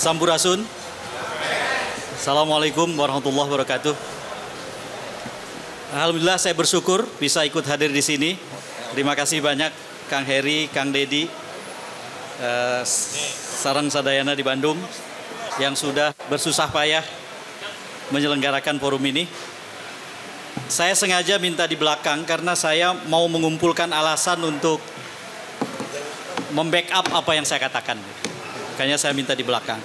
Sampurasun. Assalamualaikum warahmatullahi wabarakatuh. Alhamdulillah saya bersyukur bisa ikut hadir di sini. Terima kasih banyak Kang Heri, Kang Dedi, Sarang Sadayana di Bandung yang sudah bersusah payah menyelenggarakan forum ini. Saya sengaja minta di belakang karena saya mau mengumpulkan alasan untuk membackup apa yang saya katakan. Makanya saya minta di belakang.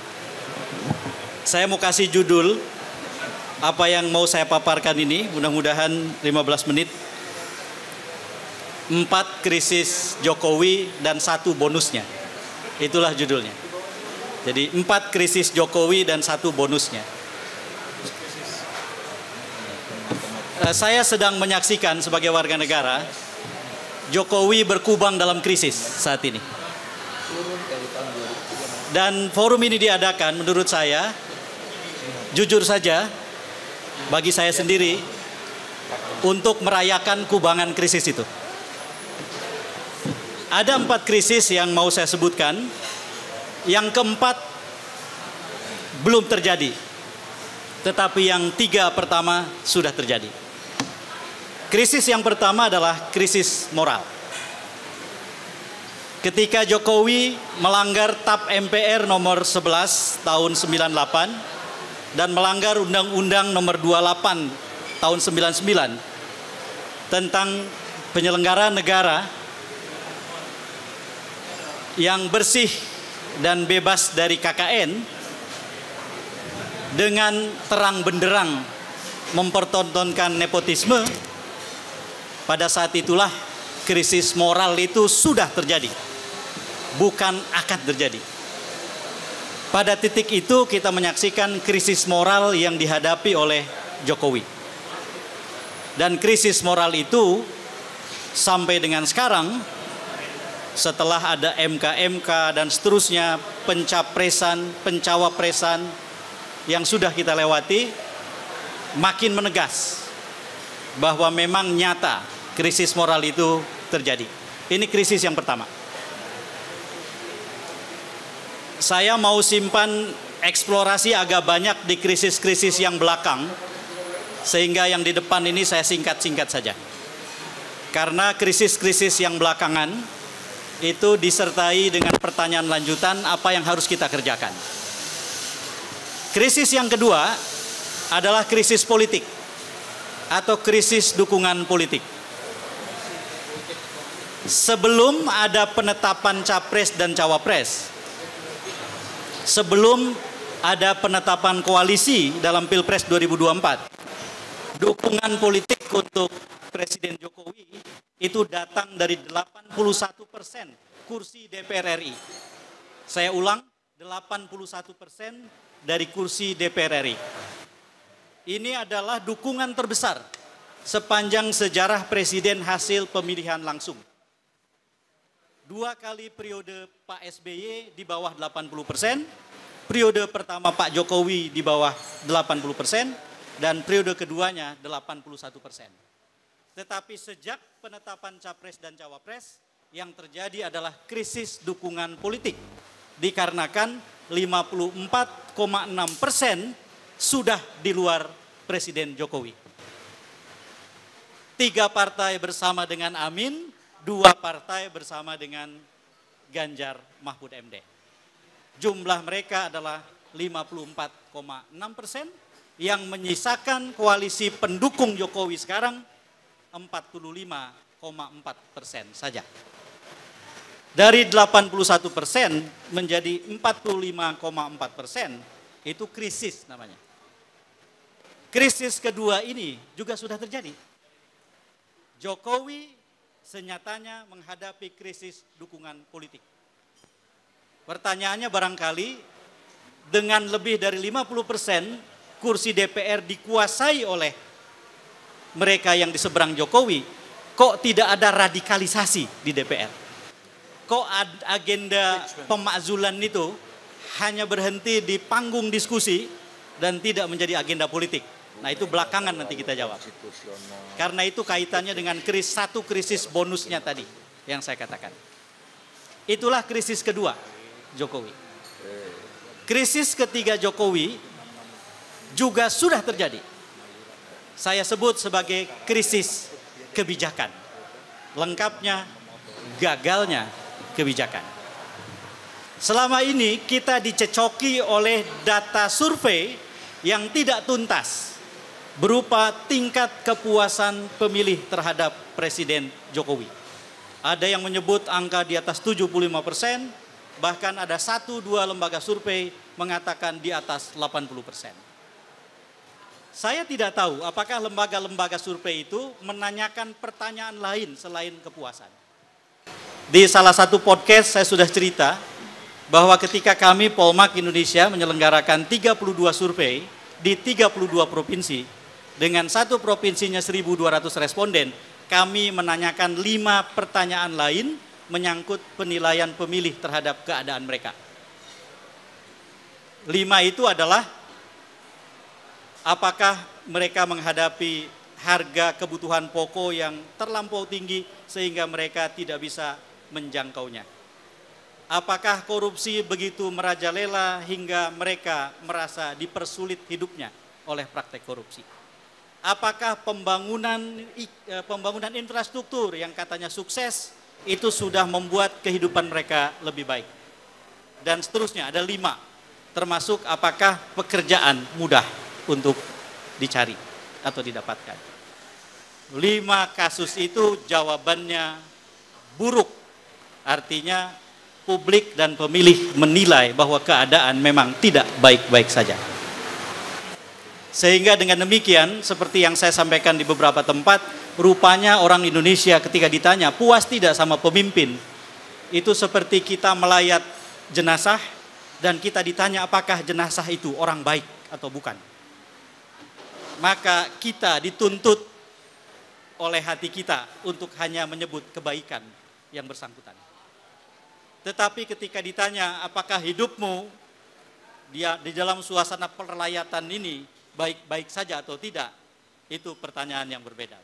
Saya mau kasih judul apa yang mau saya paparkan ini, mudah-mudahan 15 menit. 4 krisis Jokowi dan 1 bonusnya. Itulah judulnya. Jadi 4 krisis Jokowi dan 1 bonusnya. Saya sedang menyaksikan sebagai warga negara Jokowi berkubang dalam krisis saat ini. Dan forum ini diadakan menurut saya, jujur saja, bagi saya sendiri, untuk merayakan kubangan krisis itu. Ada 4 krisis yang mau saya sebutkan. Yang keempat belum terjadi, tetapi yang 3 pertama sudah terjadi. Krisis yang pertama adalah krisis moral. Ketika Jokowi melanggar TAP MPR nomor 11 tahun 98 dan melanggar Undang-Undang nomor 28 tahun 99 tentang penyelenggaraan negara yang bersih dan bebas dari KKN, dengan terang benderang mempertontonkan nepotisme, pada saat itulah krisis moral itu sudah terjadi, bukan akan terjadi. Pada titik itu kita menyaksikan krisis moral yang dihadapi oleh Jokowi. Dan krisis moral itu sampai dengan sekarang, setelah ada MK-MK dan seterusnya, pencapresan, pencawapresan yang sudah kita lewati, makin menegas bahwa memang nyata krisis moral itu terjadi. Ini krisis yang pertama. Saya mau simpan eksplorasi agak banyak di krisis-krisis yang belakang, sehingga yang di depan ini saya singkat-singkat saja. Karena krisis-krisis yang belakangan itu disertai dengan pertanyaan lanjutan apa yang harus kita kerjakan. Krisis yang kedua adalah krisis politik atau krisis dukungan politik. Sebelum ada penetapan capres dan cawapres, sebelum ada penetapan koalisi dalam Pilpres 2024, dukungan politik untuk Presiden Jokowi itu datang dari 81% kursi DPR RI. Saya ulang, 81% dari kursi DPR RI. Ini adalah dukungan terbesar sepanjang sejarah presiden hasil pemilihan langsung. 2 kali periode Pak SBY di bawah 80%, periode pertama Pak Jokowi di bawah 80%, dan periode keduanya 81%. Tetapi sejak penetapan capres dan cawapres, yang terjadi adalah krisis dukungan politik. Dikarenakan 54,6% sudah di luar Presiden Jokowi. 3 partai bersama dengan Amin, 2 partai bersama dengan Ganjar Mahfud MD. Jumlah mereka adalah 54,6%, yang menyisakan koalisi pendukung Jokowi sekarang 45,4% saja. Dari 81% menjadi 45,4%, itu krisis namanya. Krisis kedua ini juga sudah terjadi. Jokowi senyatanya menghadapi krisis dukungan politik. Pertanyaannya barangkali, dengan lebih dari 50% kursi DPR dikuasai oleh mereka yang di seberang Jokowi, kok tidak ada radikalisasi di DPR? Kok agenda pemakzulan itu hanya berhenti di panggung diskusi dan tidak menjadi agenda politik? Nah, itu belakangan nanti kita jawab. Karena itu kaitannya dengan satu krisis bonusnya tadi yang saya katakan. Itulah krisis kedua Jokowi. Krisis ketiga Jokowi juga sudah terjadi. Saya sebut sebagai krisis kebijakan. Lengkapnya, gagalnya kebijakan. Selama ini kita dicecoki oleh data survei yang tidak tuntas berupa tingkat kepuasan pemilih terhadap Presiden Jokowi. Ada yang menyebut angka di atas 75%, bahkan ada 1-2 lembaga survei mengatakan di atas 80%. Saya tidak tahu apakah lembaga-lembaga survei itu menanyakan pertanyaan lain selain kepuasan. Di salah satu podcast saya sudah cerita bahwa ketika kami Polmark Indonesia menyelenggarakan 32 survei di 32 provinsi, dengan satu provinsinya 1.200 responden, kami menanyakan 5 pertanyaan lain menyangkut penilaian pemilih terhadap keadaan mereka. 5 itu adalah apakah mereka menghadapi harga kebutuhan pokok yang terlampau tinggi sehingga mereka tidak bisa menjangkaunya. Apakah korupsi begitu merajalela hingga mereka merasa dipersulit hidupnya oleh praktek korupsi? Apakah pembangunan infrastruktur yang katanya sukses itu sudah membuat kehidupan mereka lebih baik? Dan seterusnya, ada 5, termasuk apakah pekerjaan mudah untuk dicari atau didapatkan. 5 kasus itu jawabannya buruk, artinya publik dan pemilih menilai bahwa keadaan memang tidak baik-baik saja. Sehingga dengan demikian, seperti yang saya sampaikan di beberapa tempat, rupanya orang Indonesia ketika ditanya puas tidak sama pemimpin, itu seperti kita melayat jenazah dan kita ditanya apakah jenazah itu orang baik atau bukan. Maka kita dituntut oleh hati kita untuk hanya menyebut kebaikan yang bersangkutan. Tetapi ketika ditanya apakah hidupmu di dalam suasana perlayatan ini baik-baik saja atau tidak, itu pertanyaan yang berbeda.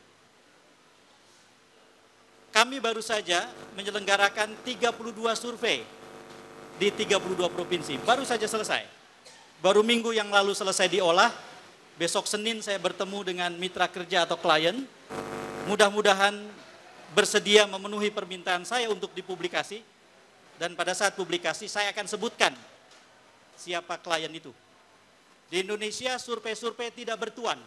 Kami baru saja menyelenggarakan 32 survei di 32 provinsi, baru saja selesai. Baru minggu yang lalu selesai diolah, besok Senin saya bertemu dengan mitra kerja atau klien, mudah-mudahan bersedia memenuhi permintaan saya untuk dipublikasi, dan pada saat publikasi saya akan sebutkan siapa klien itu. Di Indonesia survei-survei tidak bertuan,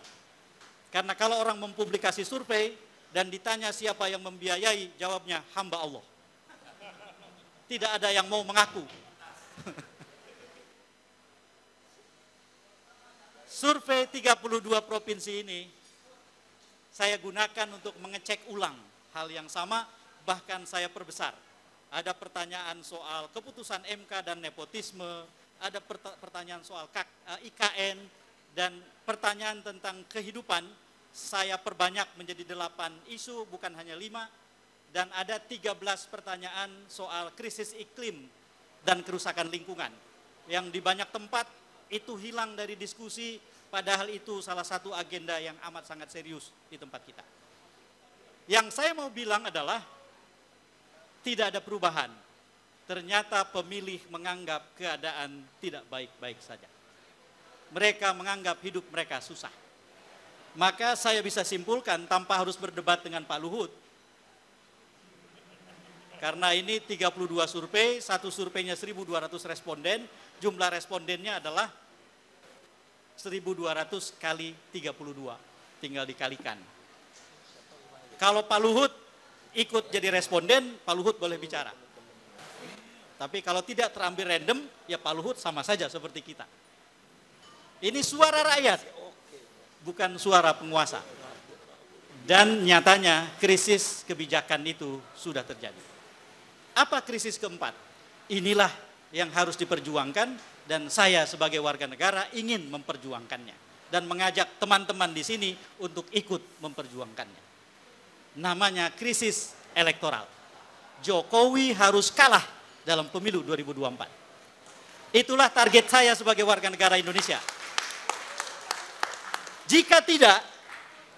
karena kalau orang mempublikasi survei dan ditanya siapa yang membiayai, jawabnya hamba Allah. Tidak ada yang mau mengaku. Survei 32 provinsi ini saya gunakan untuk mengecek ulang hal yang sama, bahkan saya perbesar. Ada pertanyaan soal keputusan MK dan nepotisme, ada pertanyaan soal IKN, dan pertanyaan tentang kehidupan saya perbanyak menjadi 8 isu, bukan hanya 5, dan ada 13 pertanyaan soal krisis iklim dan kerusakan lingkungan, yang di banyak tempat itu hilang dari diskusi, padahal itu salah satu agenda yang amat sangat serius di tempat kita. Yang saya mau bilang adalah tidak ada perubahan. Ternyata pemilih menganggap keadaan tidak baik-baik saja. Mereka menganggap hidup mereka susah. Maka saya bisa simpulkan tanpa harus berdebat dengan Pak Luhut. Karena ini 32 survei, satu surveinya 1.200 responden, jumlah respondennya adalah 1.200 kali 32, tinggal dikalikan. Kalau Pak Luhut ikut jadi responden, Pak Luhut boleh bicara. Tapi kalau tidak terambil random, ya Pak Luhut sama saja seperti kita. Ini suara rakyat, bukan suara penguasa. Dan nyatanya krisis kebijakan itu sudah terjadi. Apa krisis keempat? Inilah yang harus diperjuangkan, dan saya sebagai warga negara ingin memperjuangkannya. Dan mengajak teman-teman di sini untuk ikut memperjuangkannya. Namanya krisis elektoral. Jokowi harus kalah dalam pemilu 2024. Itulah target saya sebagai warga negara Indonesia. Jika tidak,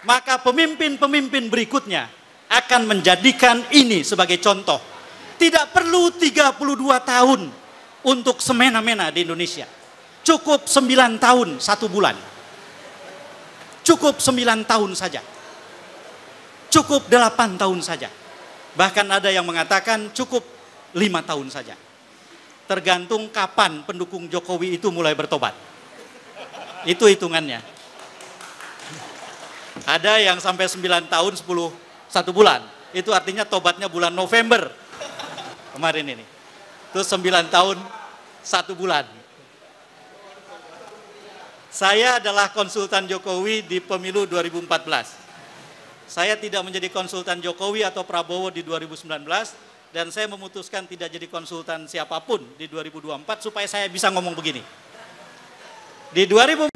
maka pemimpin-pemimpin berikutnya akan menjadikan ini sebagai contoh. Tidak perlu 32 tahun untuk semena-mena di Indonesia. Cukup 9 tahun 1 bulan. Cukup 9 tahun saja. Cukup 8 tahun saja. Bahkan ada yang mengatakan cukup 5 tahun saja. Tergantung kapan pendukung Jokowi itu mulai bertobat. Itu hitungannya. Ada yang sampai 9 tahun 1 bulan. Itu artinya tobatnya bulan November kemarin ini. Terus 9 tahun 1 bulan. Saya adalah konsultan Jokowi di pemilu 2014. Saya tidak menjadi konsultan Jokowi atau Prabowo di 2019 dan saya memutuskan tidak jadi konsultan siapapun di 2024 supaya saya bisa ngomong begini. Di 2014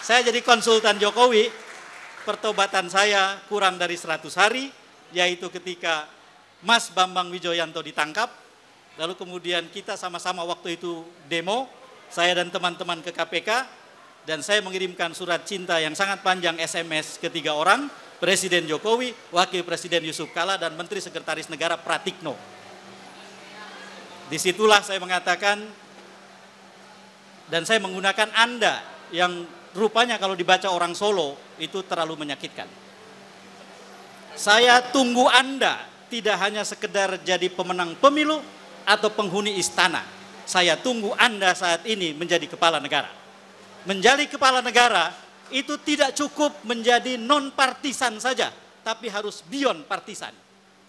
saya jadi konsultan Jokowi, pertobatan saya kurang dari 100 hari, yaitu ketika Mas Bambang Wijoyanto ditangkap, lalu kemudian kita sama-sama waktu itu demo, saya dan teman-teman ke KPK, dan saya mengirimkan surat cinta yang sangat panjang SMS ke 3 orang, Presiden Jokowi, Wakil Presiden Yusuf Kala, dan Menteri Sekretaris Negara Pratikno. Disitulah saya mengatakan, dan saya menggunakan Anda yang rupanya kalau dibaca orang Solo itu terlalu menyakitkan. Saya tunggu Anda tidak hanya sekedar jadi pemenang pemilu atau penghuni istana. Saya tunggu Anda saat ini menjadi kepala negara. Menjadi kepala negara itu tidak cukup menjadi non-partisan saja, tapi harus beyond partisan.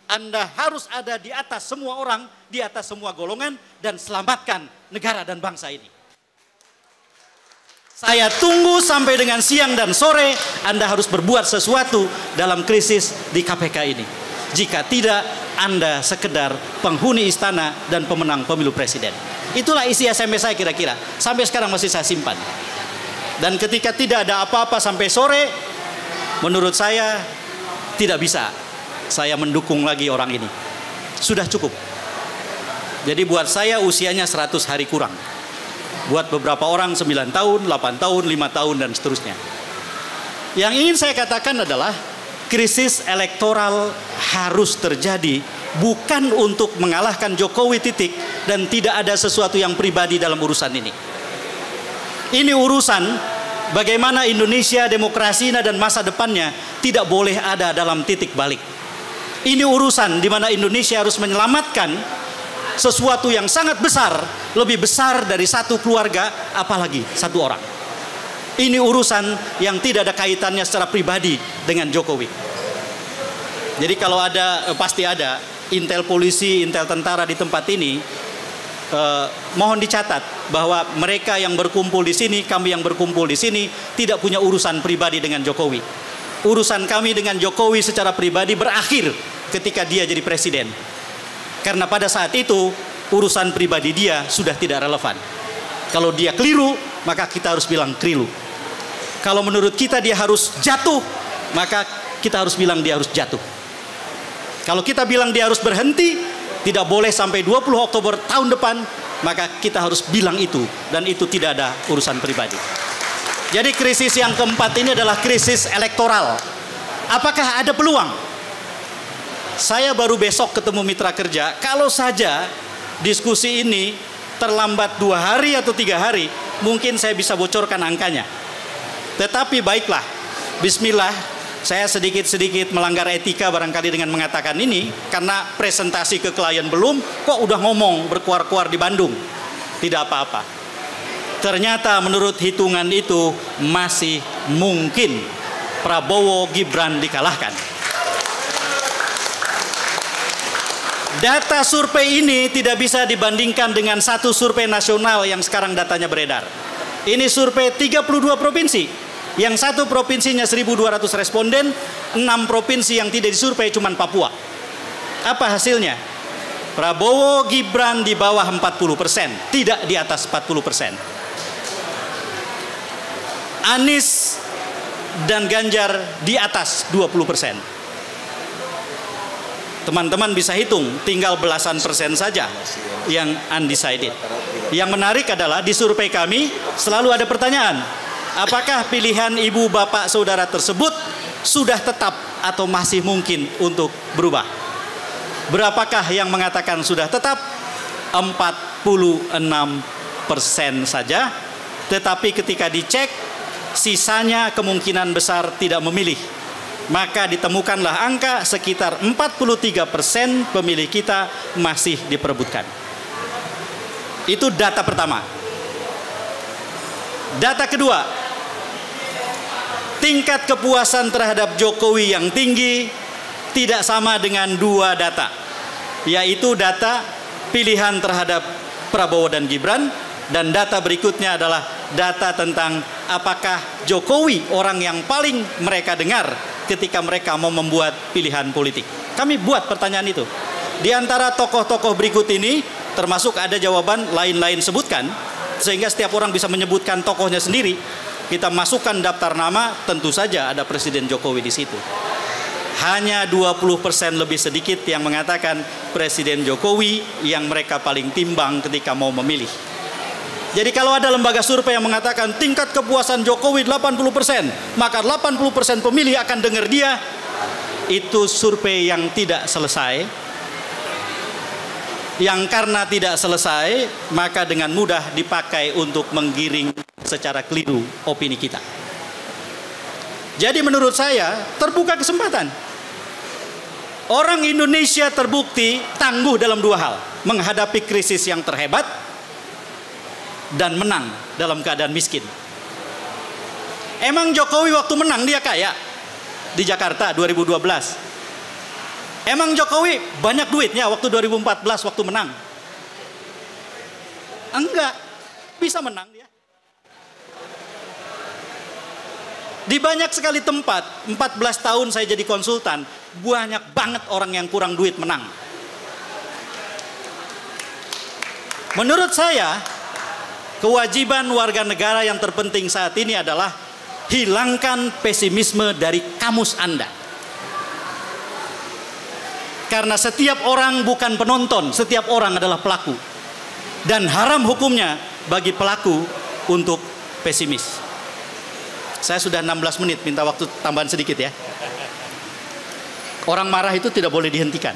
Anda harus ada di atas semua orang, di atas semua golongan, dan selamatkan negara dan bangsa ini. Saya tunggu sampai dengan siang dan sore, Anda harus berbuat sesuatu dalam krisis di KPK ini. Jika tidak, Anda sekedar penghuni istana dan pemenang pemilu presiden. Itulah isi SMS saya kira-kira. Sampai sekarang masih saya simpan. Dan ketika tidak ada apa-apa sampai sore, menurut saya tidak bisa saya mendukung lagi orang ini. Sudah cukup. Jadi buat saya usianya 100 hari kurang. Buat beberapa orang 9 tahun, 8 tahun, 5 tahun, dan seterusnya. Yang ingin saya katakan adalah krisis elektoral harus terjadi bukan untuk mengalahkan Jokowi titik, dan tidak ada sesuatu yang pribadi dalam urusan ini. Ini urusan bagaimana Indonesia, demokrasinya dan masa depannya tidak boleh ada dalam titik balik. Ini urusan di mana Indonesia harus menyelamatkan sesuatu yang sangat besar, lebih besar dari satu keluarga, apalagi satu orang. Ini urusan yang tidak ada kaitannya secara pribadi dengan Jokowi. Jadi kalau ada, pasti ada intel polisi, intel tentara di tempat ini, mohon dicatat bahwa mereka yang berkumpul di sini, kami yang berkumpul di sini tidak punya urusan pribadi dengan Jokowi. Urusan kami dengan Jokowi secara pribadi berakhir ketika dia jadi presiden. Karena pada saat itu urusan pribadi dia sudah tidak relevan. Kalau dia keliru, maka kita harus bilang keliru. Kalau menurut kita dia harus jatuh, maka kita harus bilang dia harus jatuh. Kalau kita bilang dia harus berhenti, tidak boleh sampai 20 Oktober tahun depan, maka kita harus bilang itu, dan itu tidak ada urusan pribadi. Jadi krisis yang keempat ini adalah krisis elektoral. Apakah ada peluang? Saya baru besok ketemu mitra kerja, kalau saja diskusi ini terlambat 2 hari atau 3 hari, mungkin saya bisa bocorkan angkanya. Tetapi baiklah, bismillah, saya sedikit-sedikit melanggar etika barangkali dengan mengatakan ini, karena presentasi ke klien belum, kok udah ngomong berkuar-kuar di Bandung. Tidak apa-apa. Ternyata menurut hitungan itu masih mungkin Prabowo Gibran dikalahkan. Data survei ini tidak bisa dibandingkan dengan satu survei nasional yang sekarang datanya beredar. Ini survei 32 provinsi. Yang satu provinsinya 1.200 responden, 6 provinsi yang tidak disurvei cuma Papua. Apa hasilnya? Prabowo Gibran di bawah 40%, tidak di atas 40%. Anies dan Ganjar di atas 20%. Teman-teman bisa hitung, tinggal belasan persen saja yang undecided. Yang menarik adalah di survei kami selalu ada pertanyaan, apakah pilihan ibu bapak saudara tersebut sudah tetap atau masih mungkin untuk berubah? Berapakah yang mengatakan sudah tetap? 46% saja. tetapi ketika dicek, sisanya kemungkinan besar tidak memilih. Maka ditemukanlah angka sekitar 43% pemilih kita masih diperebutkan. Itu data pertama. Data kedua, tingkat kepuasan terhadap Jokowi yang tinggi tidak sama dengan dua data, yaitu data pilihan terhadap Prabowo dan Gibran, dan data berikutnya adalah data tentang apakah Jokowi orang yang paling mereka dengar ketika mereka mau membuat pilihan politik. Kami buat pertanyaan itu. Di antara tokoh-tokoh berikut ini, termasuk ada jawaban lain-lain sebutkan, sehingga setiap orang bisa menyebutkan tokohnya sendiri. Kita masukkan daftar nama, tentu saja ada Presiden Jokowi di situ. Hanya 20% lebih sedikit yang mengatakan Presiden Jokowi yang mereka paling timbang ketika mau memilih. Jadi kalau ada lembaga survei yang mengatakan tingkat kepuasan Jokowi 80%, maka 80% pemilih akan dengar dia, itu survei yang tidak selesai. Yang karena tidak selesai, maka dengan mudah dipakai untuk menggiring secara keliru opini kita. Jadi menurut saya terbuka kesempatan. Orang Indonesia terbukti tangguh dalam dua hal, menghadapi krisis yang terhebat dan menang dalam keadaan miskin. Emang Jokowi waktu menang dia kaya di Jakarta 2012? Emang Jokowi banyak duitnya waktu 2014 waktu menang? Enggak, bisa menang dia. Di banyak sekali tempat, 14 tahun saya jadi konsultan, banyak banget orang yang kurang duit menang. Menurut saya, kewajiban warga negara yang terpenting saat ini adalah hilangkan pesimisme dari kamus Anda. Karena setiap orang bukan penonton, setiap orang adalah pelaku. Dan haram hukumnya bagi pelaku untuk pesimis. Saya sudah 16 menit, minta waktu tambahan sedikit ya. Orang marah itu tidak boleh dihentikan.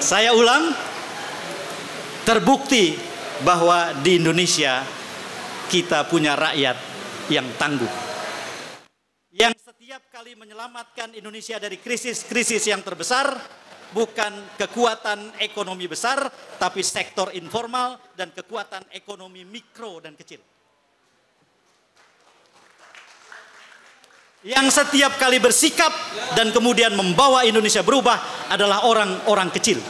Saya ulang, terbukti bahwa di Indonesia kita punya rakyat yang tangguh, yang setiap kali menyelamatkan Indonesia dari krisis-krisis yang terbesar, bukan kekuatan ekonomi besar, tapi sektor informal dan kekuatan ekonomi mikro dan kecil. Yang setiap kali bersikap dan kemudian membawa Indonesia berubah adalah orang-orang kecil.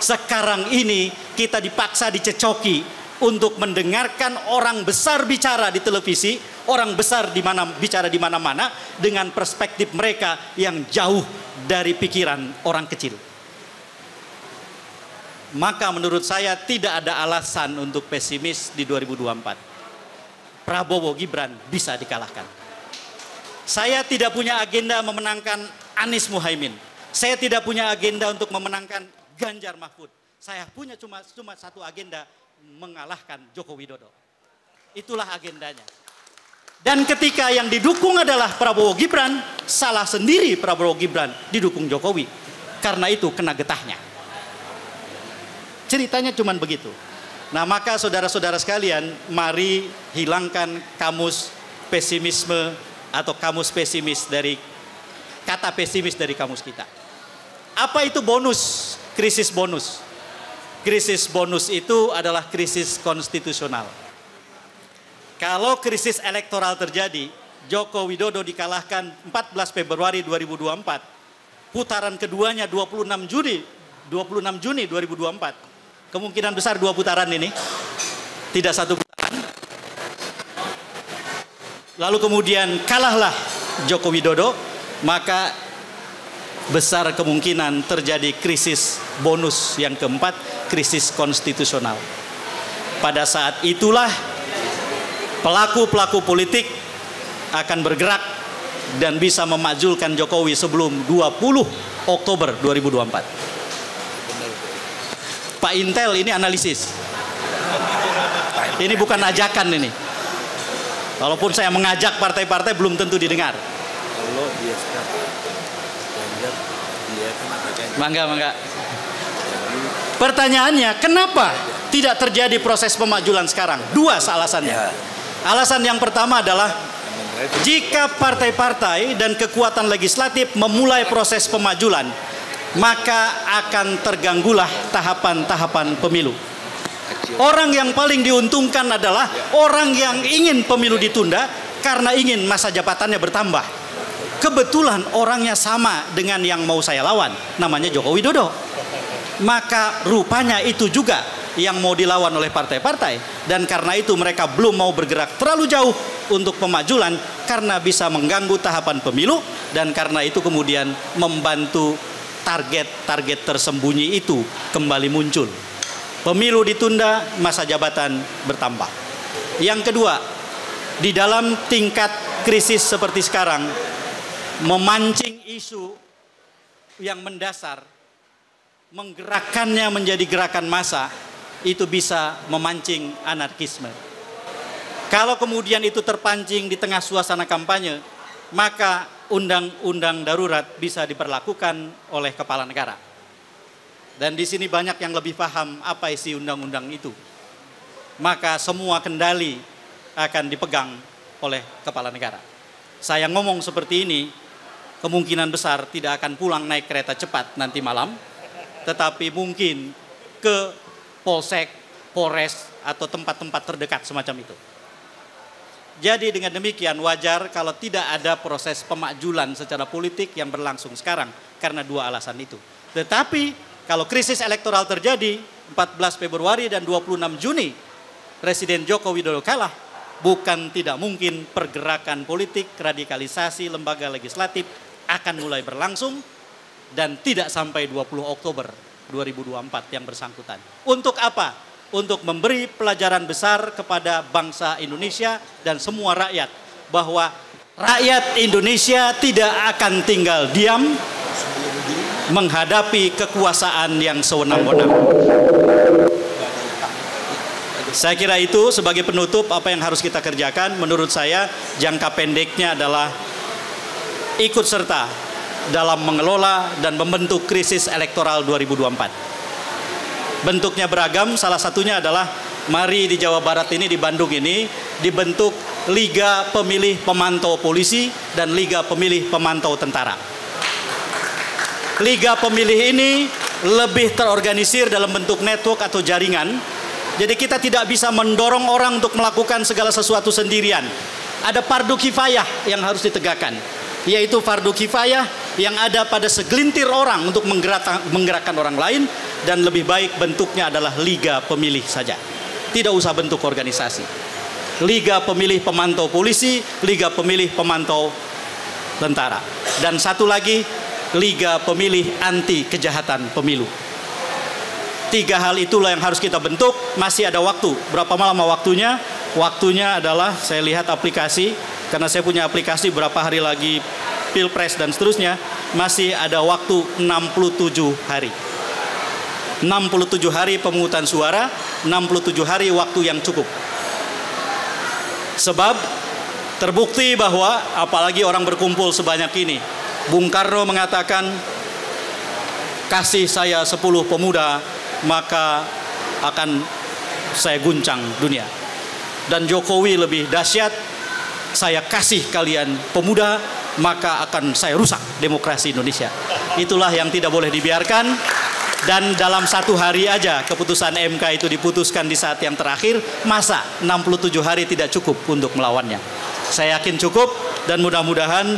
Sekarang ini kita dipaksa dicecoki untuk mendengarkan orang besar bicara di televisi, orang besar bicara di mana-mana dengan perspektif mereka yang jauh dari pikiran orang kecil. Maka menurut saya tidak ada alasan untuk pesimis di 2024. Prabowo Gibran bisa dikalahkan. Saya tidak punya agenda memenangkan Anies Muhaimin. Saya tidak punya agenda untuk memenangkan Ganjar Mahfud. Saya punya cuma satu agenda, mengalahkan Joko Widodo. Itulah agendanya. Dan ketika yang didukung adalah Prabowo Gibran, salah sendiri Prabowo Gibran didukung Jokowi. Karena itu kena getahnya. Ceritanya cuma begitu. Nah, maka saudara-saudara sekalian, mari hilangkan kamus pesimisme atau kamus pesimis dari kata pesimis dari kamus kita. Apa itu bonus? Krisis bonus. Krisis bonus itu adalah krisis konstitusional. Kalau krisis elektoral terjadi, Joko Widodo dikalahkan 14 Februari 2024. Putaran keduanya 26 Juni 2024. Kemungkinan besar 2 putaran ini. Tidak 1 putaran. Lalu kemudian kalahlah Joko Widodo, maka besar kemungkinan terjadi krisis bonus yang keempat, krisis konstitusional. Pada saat itulah pelaku-pelaku politik akan bergerak dan bisa memakzulkan Jokowi sebelum 20 Oktober 2024. Pak Intel ini analisis. Ini bukan ajakan ini. Walaupun saya mengajak partai-partai belum tentu didengar. Kalau dia sekarang Ganjar Mangga, mangga. Pertanyaannya, kenapa tidak terjadi proses pemajulan sekarang? Dua alasannya. Alasan yang pertama adalah jika partai-partai dan kekuatan legislatif memulai proses pemajulan, maka akan terganggulah tahapan-tahapan pemilu. Orang yang paling diuntungkan adalah orang yang ingin pemilu ditunda karena ingin masa jabatannya bertambah. Kebetulan orangnya sama dengan yang mau saya lawan, namanya Joko Widodo. Maka rupanya itu juga yang mau dilawan oleh partai-partai, dan karena itu mereka belum mau bergerak terlalu jauh untuk pemajulan karena bisa mengganggu tahapan pemilu, dan karena itu kemudian membantu target-target tersembunyi itu kembali muncul. Pemilu ditunda, masa jabatan bertambah. Yang kedua, di dalam tingkat krisis seperti sekarang, memancing isu yang mendasar, menggerakkannya menjadi gerakan massa, itu bisa memancing anarkisme. Kalau kemudian itu terpancing di tengah suasana kampanye, maka undang-undang darurat bisa diperlakukan oleh kepala negara. Dan di sini banyak yang lebih paham apa isi undang-undang itu. Maka semua kendali akan dipegang oleh kepala negara. Saya ngomong seperti ini, kemungkinan besar tidak akan pulang naik kereta cepat nanti malam, tetapi mungkin ke Polsek, Polres, atau tempat-tempat terdekat semacam itu. Jadi dengan demikian wajar kalau tidak ada proses pemajulan secara politik yang berlangsung sekarang karena dua alasan itu. Tetapi kalau krisis elektoral terjadi 14 Februari dan 26 Juni, Presiden Joko Widodo kalah, bukan tidak mungkin pergerakan politik, radikalisasi lembaga legislatif akan mulai berlangsung dan tidak sampai 20 Oktober 2024 yang bersangkutan. Untuk apa? Untuk memberi pelajaran besar kepada bangsa Indonesia dan semua rakyat bahwa rakyat Indonesia tidak akan tinggal diam menghadapi kekuasaan yang sewenang-wenang. Saya kira itu sebagai penutup apa yang harus kita kerjakan. Menurut saya jangka pendeknya adalah ikut serta dalam mengelola dan membentuk krisis elektoral 2024. Bentuknya beragam, salah satunya adalah mari di Jawa Barat ini, di Bandung ini dibentuk Liga Pemilih Pemantau Polisi dan Liga Pemilih Pemantau Tentara. Liga pemilih ini lebih terorganisir dalam bentuk network atau jaringan. Jadi kita tidak bisa mendorong orang untuk melakukan segala sesuatu sendirian. Ada fardu kifayah yang harus ditegakkan, yaitu fardu kifayah yang ada pada segelintir orang untuk menggerakkan orang lain, dan lebih baik bentuknya adalah liga pemilih saja. Tidak usah bentuk organisasi. Liga Pemilih Pemantau Polisi, Liga Pemilih Pemantau Tentara. Dan satu lagi, Liga Pemilih Anti Kejahatan Pemilu. 3 hal itulah yang harus kita bentuk. Masih ada waktu. Berapa lama waktunya? Waktunya adalah, saya lihat aplikasi, karena saya punya aplikasi berapa hari lagi Pilpres dan seterusnya, masih ada waktu 67 hari. 67 hari pemungutan suara, 67 hari waktu yang cukup. Sebab terbukti bahwa apalagi orang berkumpul sebanyak ini. Bung Karno mengatakan, kasih saya 10 pemuda, maka akan saya guncang dunia. Dan Jokowi lebih dahsyat, saya kasih kalian pemuda, maka akan saya rusak demokrasi Indonesia. Itulah yang tidak boleh dibiarkan. Dan dalam 1 hari aja keputusan MK itu diputuskan di saat yang terakhir, masa 67 hari tidak cukup untuk melawannya? Saya yakin cukup, dan mudah-mudahan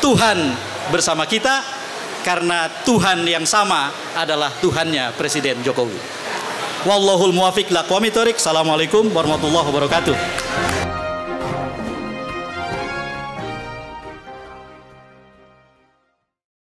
Tuhan bersama kita, karena Tuhan yang sama adalah Tuhannya Presiden Jokowi. Wallahul muwafiq ila aqwamit thoriq. Assalamualaikum warahmatullahi wabarakatuh.